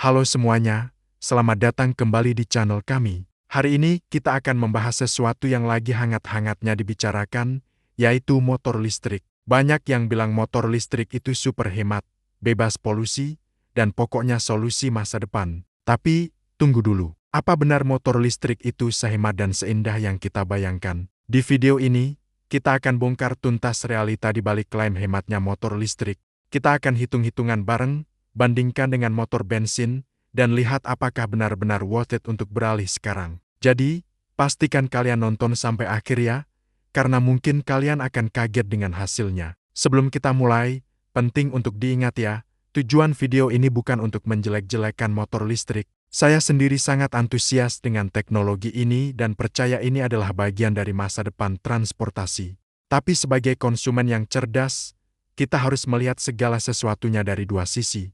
Halo semuanya, selamat datang kembali di channel kami. Hari ini kita akan membahas sesuatu yang lagi hangat-hangatnya dibicarakan, yaitu motor listrik. Banyak yang bilang motor listrik itu super hemat, bebas polusi, dan pokoknya solusi masa depan. Tapi, tunggu dulu. Apa benar motor listrik itu sehemat dan seindah yang kita bayangkan? Di video ini, kita akan bongkar tuntas realita di balik klaim hematnya motor listrik. Kita akan hitung-hitungan bareng, bandingkan dengan motor bensin, dan lihat apakah benar-benar worth it untuk beralih sekarang. Jadi, pastikan kalian nonton sampai akhir ya, karena mungkin kalian akan kaget dengan hasilnya. Sebelum kita mulai, penting untuk diingat ya, tujuan video ini bukan untuk menjelek-jelekan motor listrik. Saya sendiri sangat antusias dengan teknologi ini dan percaya ini adalah bagian dari masa depan transportasi. Tapi sebagai konsumen yang cerdas, kita harus melihat segala sesuatunya dari dua sisi.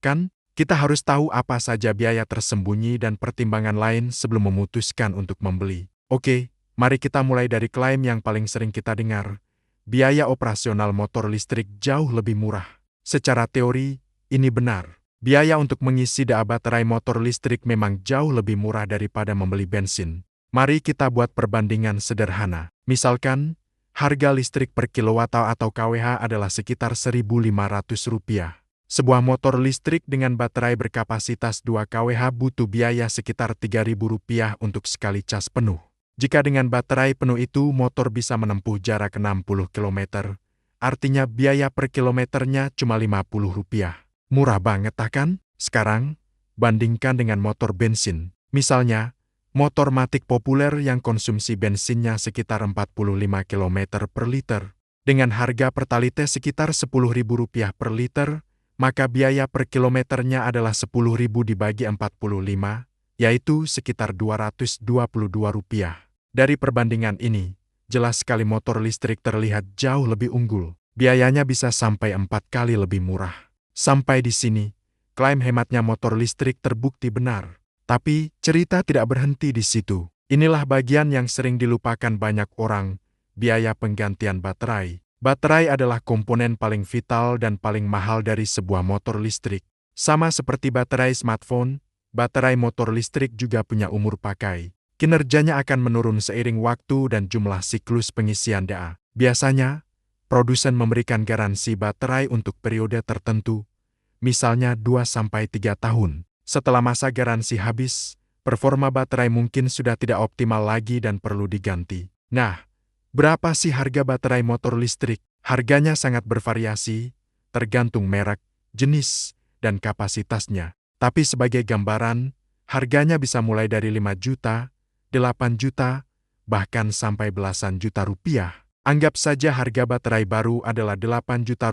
Kan, kita harus tahu apa saja biaya tersembunyi dan pertimbangan lain sebelum memutuskan untuk membeli. Oke, mari kita mulai dari klaim yang paling sering kita dengar. Biaya operasional motor listrik jauh lebih murah. Secara teori, ini benar. Biaya untuk mengisi baterai motor listrik memang jauh lebih murah daripada membeli bensin. Mari kita buat perbandingan sederhana. Misalkan, harga listrik per kilowatt atau kWh adalah sekitar Rp1.500. Sebuah motor listrik dengan baterai berkapasitas 2 kWh butuh biaya sekitar Rp3.000 untuk sekali cas penuh. Jika dengan baterai penuh itu motor bisa menempuh jarak 60 km, artinya biaya per kilometernya cuma Rp50. Murah banget kan? Sekarang, bandingkan dengan motor bensin. Misalnya, motor matic populer yang konsumsi bensinnya sekitar 45 km per liter. Dengan harga pertalite sekitar Rp10.000 per liter, maka biaya per kilometernya adalah Rp10.000 dibagi 45, yaitu sekitar Rp222. Dari perbandingan ini, jelas sekali motor listrik terlihat jauh lebih unggul. Biayanya bisa sampai 4 kali lebih murah. Sampai di sini, klaim hematnya motor listrik terbukti benar. Tapi, cerita tidak berhenti di situ. Inilah bagian yang sering dilupakan banyak orang, biaya penggantian baterai. Baterai adalah komponen paling vital dan paling mahal dari sebuah motor listrik. Sama seperti baterai smartphone, baterai motor listrik juga punya umur pakai. Kinerjanya akan menurun seiring waktu dan jumlah siklus pengisian daya. Biasanya, produsen memberikan garansi baterai untuk periode tertentu, misalnya 2-3 tahun. Setelah masa garansi habis, performa baterai mungkin sudah tidak optimal lagi dan perlu diganti. Nah, berapa sih harga baterai motor listrik? Harganya sangat bervariasi, tergantung merek, jenis, dan kapasitasnya. Tapi sebagai gambaran, harganya bisa mulai dari 5 juta, 8 juta, bahkan sampai belasan juta rupiah. Anggap saja harga baterai baru adalah Rp8 juta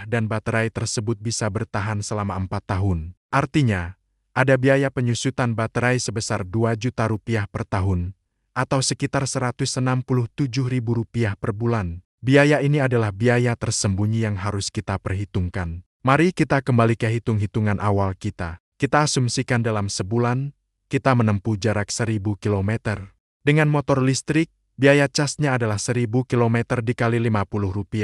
dan baterai tersebut bisa bertahan selama 4 tahun. Artinya, ada biaya penyusutan baterai sebesar Rp2 juta per tahun, atau sekitar Rp167.000 per bulan. Biaya ini adalah biaya tersembunyi yang harus kita perhitungkan. Mari kita kembali ke hitung-hitungan awal kita. Kita asumsikan dalam sebulan, kita menempuh jarak 1.000 km. Dengan motor listrik, biaya casnya adalah 1.000 km dikali Rp50,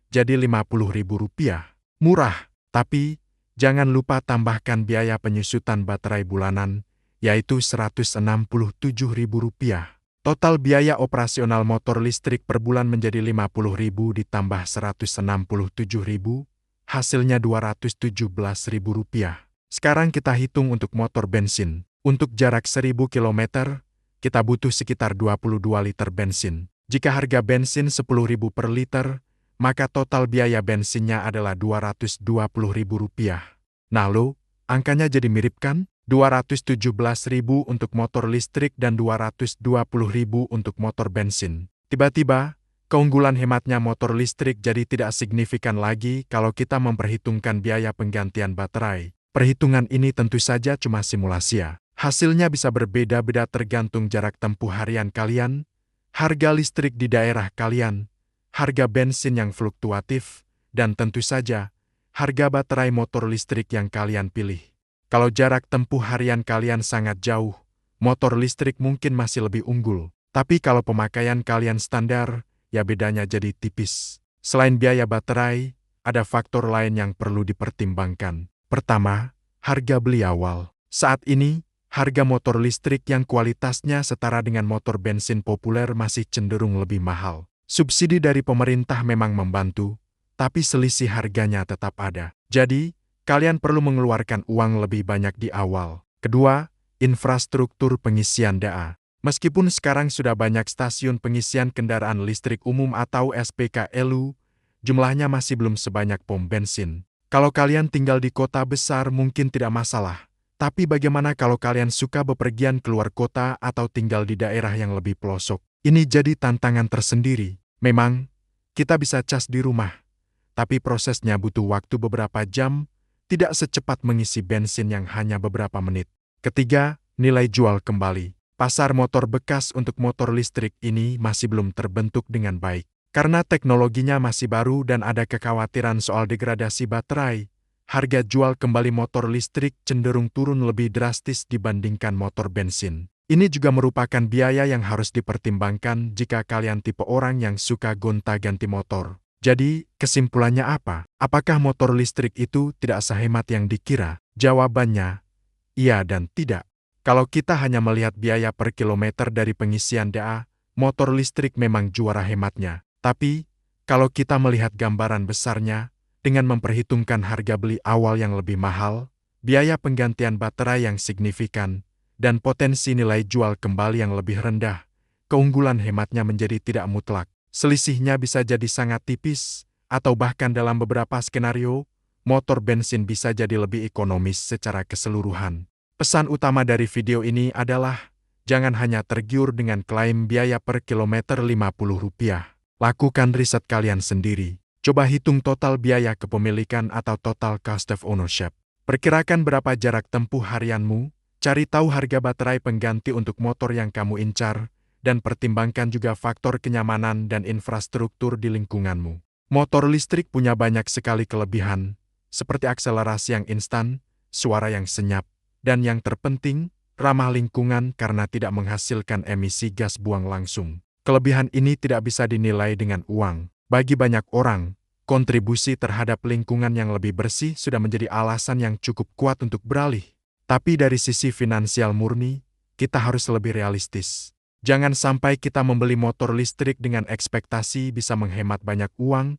jadi Rp50.000. Murah, tapi jangan lupa tambahkan biaya penyusutan baterai bulanan, yaitu Rp167.000. Total biaya operasional motor listrik per bulan menjadi Rp50.000 ditambah Rp167.000, hasilnya Rp217.000. Sekarang kita hitung untuk motor bensin. Untuk jarak 1.000 km, kita butuh sekitar 22 liter bensin. Jika harga bensin Rp10.000 per liter, maka total biaya bensinnya adalah Rp220.000. Nah lo, angkanya jadi mirip kan? Rp217.000 untuk motor listrik dan Rp220.000 untuk motor bensin. Tiba-tiba, keunggulan hematnya motor listrik jadi tidak signifikan lagi kalau kita memperhitungkan biaya penggantian baterai. Perhitungan ini tentu saja cuma simulasi ya. Hasilnya bisa berbeda-beda tergantung jarak tempuh harian kalian, harga listrik di daerah kalian, harga bensin yang fluktuatif, dan tentu saja, harga baterai motor listrik yang kalian pilih. Kalau jarak tempuh harian kalian sangat jauh, motor listrik mungkin masih lebih unggul. Tapi kalau pemakaian kalian standar, ya bedanya jadi tipis. Selain biaya baterai, ada faktor lain yang perlu dipertimbangkan. Pertama, Harga beli awal. Saat ini, harga motor listrik yang kualitasnya setara dengan motor bensin populer masih cenderung lebih mahal. Subsidi dari pemerintah memang membantu, tapi selisih harganya tetap ada. Jadi, kalian perlu mengeluarkan uang lebih banyak di awal. Kedua, infrastruktur pengisian daya. Meskipun sekarang sudah banyak stasiun pengisian kendaraan listrik umum atau SPKLU, jumlahnya masih belum sebanyak pom bensin. Kalau kalian tinggal di kota besar mungkin tidak masalah. Tapi bagaimana kalau kalian suka bepergian keluar kota atau tinggal di daerah yang lebih pelosok? Ini jadi tantangan tersendiri. Memang, kita bisa cas di rumah, tapi prosesnya butuh waktu beberapa jam, tidak secepat mengisi bensin yang hanya beberapa menit. Ketiga, nilai jual kembali. Pasar motor bekas untuk motor listrik ini masih belum terbentuk dengan baik. Karena teknologinya masih baru dan ada kekhawatiran soal degradasi baterai, harga jual kembali motor listrik cenderung turun lebih drastis dibandingkan motor bensin. Ini juga merupakan biaya yang harus dipertimbangkan jika kalian tipe orang yang suka gonta-ganti motor. Jadi, kesimpulannya apa? Apakah motor listrik itu tidak sehemat yang dikira? Jawabannya, iya dan tidak. Kalau kita hanya melihat biaya per kilometer dari pengisian daya, motor listrik memang juara hematnya. Tapi, kalau kita melihat gambaran besarnya, dengan memperhitungkan harga beli awal yang lebih mahal, biaya penggantian baterai yang signifikan, dan potensi nilai jual kembali yang lebih rendah, keunggulan hematnya menjadi tidak mutlak. Selisihnya bisa jadi sangat tipis, atau bahkan dalam beberapa skenario, motor bensin bisa jadi lebih ekonomis secara keseluruhan. Pesan utama dari video ini adalah, jangan hanya tergiur dengan klaim biaya per kilometer Rp50. Lakukan riset kalian sendiri. Coba hitung total biaya kepemilikan atau total cost of ownership. Perkirakan berapa jarak tempuh harianmu, cari tahu harga baterai pengganti untuk motor yang kamu incar, dan pertimbangkan juga faktor kenyamanan dan infrastruktur di lingkunganmu. Motor listrik punya banyak sekali kelebihan, seperti akselerasi yang instan, suara yang senyap, dan yang terpenting, ramah lingkungan karena tidak menghasilkan emisi gas buang langsung. Kelebihan ini tidak bisa dinilai dengan uang. Bagi banyak orang, kontribusi terhadap lingkungan yang lebih bersih sudah menjadi alasan yang cukup kuat untuk beralih. Tapi dari sisi finansial murni, kita harus lebih realistis. Jangan sampai kita membeli motor listrik dengan ekspektasi bisa menghemat banyak uang,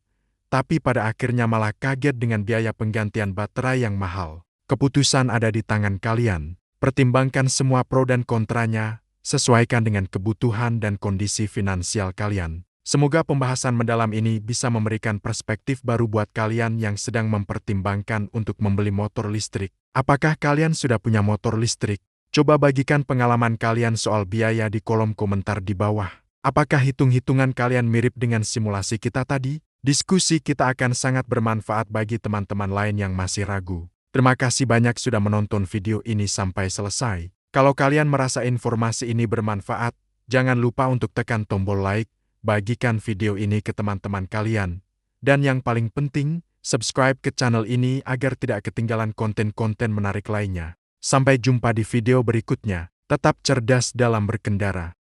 tapi pada akhirnya malah kaget dengan biaya penggantian baterai yang mahal. Keputusan ada di tangan kalian. Pertimbangkan semua pro dan kontranya, sesuaikan dengan kebutuhan dan kondisi finansial kalian. Semoga pembahasan mendalam ini bisa memberikan perspektif baru buat kalian yang sedang mempertimbangkan untuk membeli motor listrik. Apakah kalian sudah punya motor listrik? Coba bagikan pengalaman kalian soal biaya di kolom komentar di bawah. Apakah hitung-hitungan kalian mirip dengan simulasi kita tadi? Diskusi kita akan sangat bermanfaat bagi teman-teman lain yang masih ragu. Terima kasih banyak sudah menonton video ini sampai selesai. Kalau kalian merasa informasi ini bermanfaat, jangan lupa untuk tekan tombol like, bagikan video ini ke teman-teman kalian. Dan yang paling penting, subscribe ke channel ini agar tidak ketinggalan konten-konten menarik lainnya. Sampai jumpa di video berikutnya. Tetap cerdas dalam berkendara.